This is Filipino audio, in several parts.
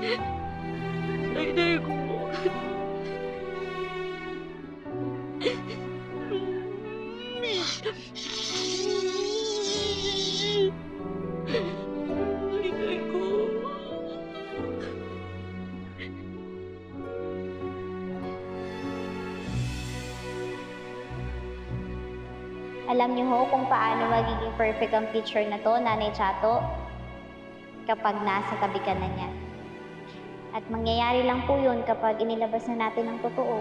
Nay ko. Nay ko. Alam niyo ho kung paano magiging perfect ang picture na to, Nanay Chato, kapag nasa tabi ka na niya. At mangyayari lang po yun kapag inilabas na natin ang totoo.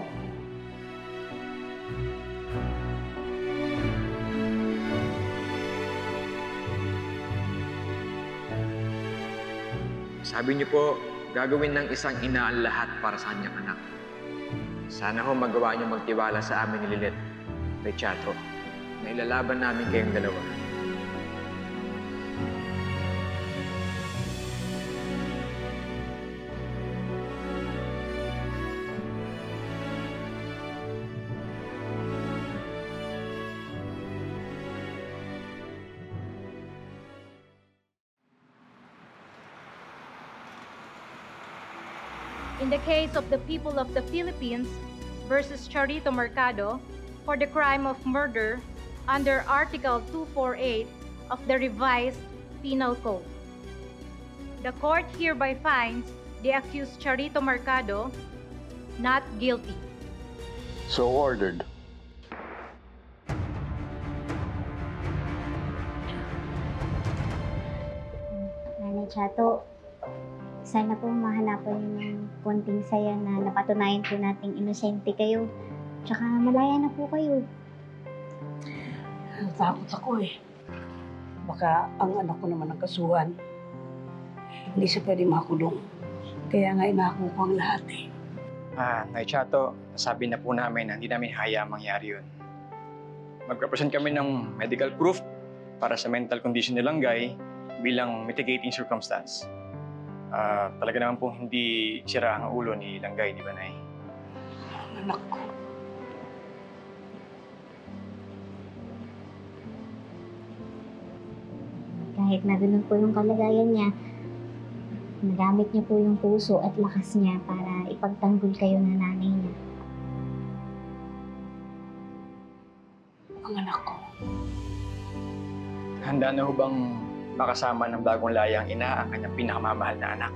Sabi niyo po, gagawin ng isang ina ang lahat para sa kanyang anak. Sana ho magawa niyo magtiwala sa amin ni Lilet, Rechato, na ilalaban namin kayong dalawa. In the case of the people of the Philippines versus Charito Mercado for the crime of murder under Article 248 of the revised Penal Code. The court hereby finds the accused Charito Mercado not guilty. So ordered. Nanay Chato, sana po mahanapan niyo ng konting saya na napatunayan po nating inosente kayo. Tsaka malaya na po kayo. Natakot ako eh. Baka ang anak ko naman ang kasuhan. Hindi siya pwede makulong. Kaya nga inako ko ang lahat eh. Nay Chato, sabi na po namin na hindi namin hayaang mangyari yun. Mag-represent kami ng medical proof para sa mental condition ni Langgay bilang mitigating circumstance. Talaga naman po hindi sira ang ulo ni Langgay, di ba, Nay? Ang anak ko. Kahit na ganun po yung kalagayan niya, nagamit niya po yung puso at lakas niya para ipagtanggol kayo ng nanay niya. Ang anak ko. Handa na ho bang makasama ng bagong layang ina ang kanyang pinakamamahal na anak?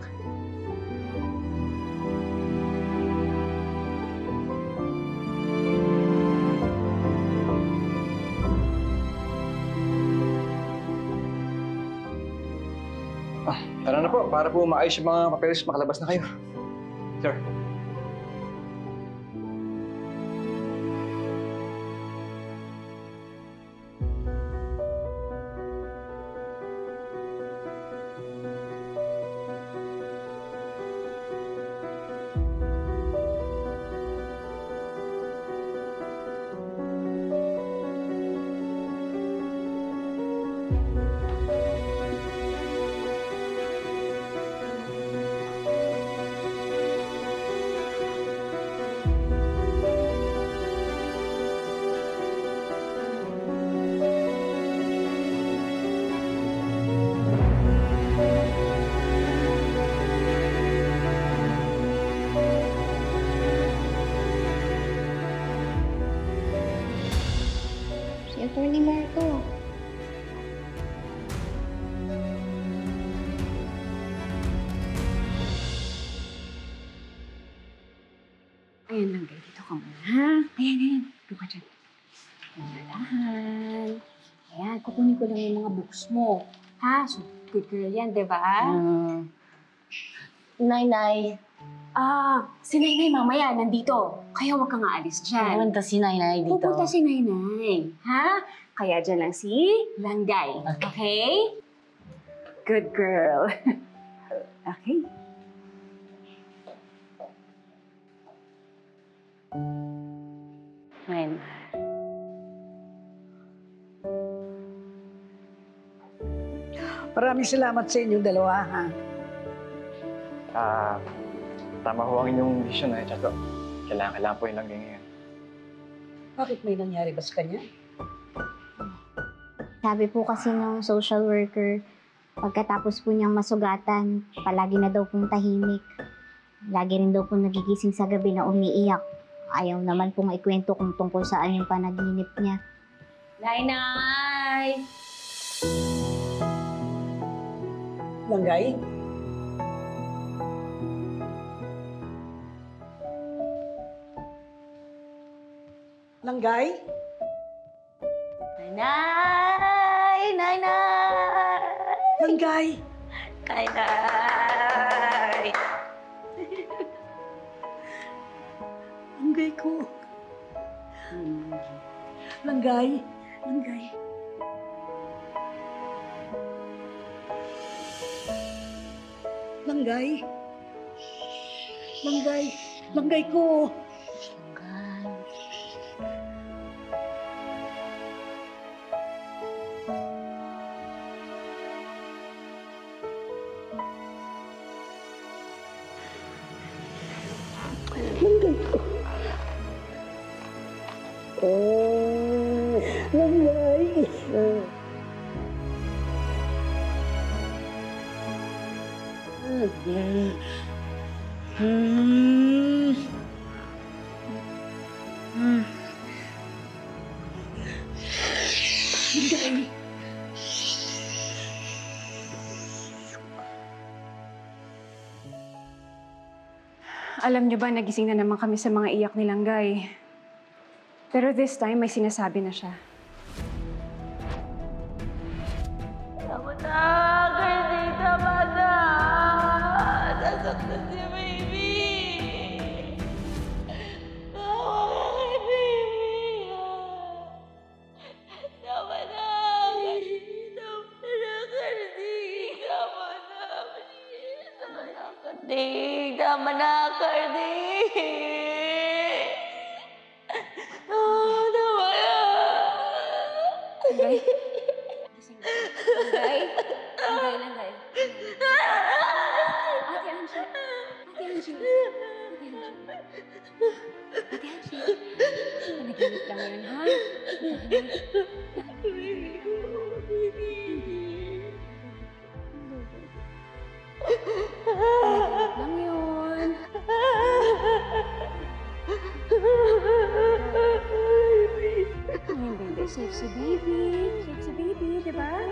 Tara na po, para po maayos yung mga papeles, makalabas na kayo. Sir. Si Atty. Marco. Ayan lang, dito ka muna, ha? Ayan. Doon ka dyan. Dahan. Ayan, kukunin ko lang yung mga books mo. Ha? So, good girl yan, di ba? Nay-nay. Si Nainay mamaya, nandito. Kaya huwag kang aalis dyan. Pumunta si Nay-nay dito. Pupunta si Nainay. Ha? Kaya dyan lang si Langgay. Okay? Good girl. Okay. Ngayon. Maraming salamat sa inyong dalawa, ha? Tama ho ang inyong desisyon, Nay Chato. Kailangan po yung Langgay ngayon. Bakit may nangyari ba sa kanya? Sabi po kasi ng social worker, Pagkatapos po niyang masugatan, palagi na daw pong tahimik. Lagi rin daw pong nagigising sa gabi na umiiyak. Ayaw naman pong ikwento kung tungkol saan yung panaginip niya. Nay! Langgay? Langgay? Nay! Nay! Langgay? Nay! Langgay ko. Langgay? Langgay? Langgay? Langgay? Langgay ko. Langgay ko. Langgay. Langgay. Alam niyo ba, nagising na naman kami sa mga iyak ni Langgay. Pero this time, may sinasabi na siya. Tama na! Kirti, tama na! Nasaktan si baby! Tawa ka kay baby! Tama na! Tama na, Kirti! Tama na! Tama na, Kirti! Tama na, Kirti! Oh, tama na! Langgay? Langgay? Langgay, Langgay. Ate Angie. Ate Angie. Ate Angie. Panaginip lang yun, ha? Panaginip lang yun. Hindi. Safe si baby. Safe si baby, di ba? Ah!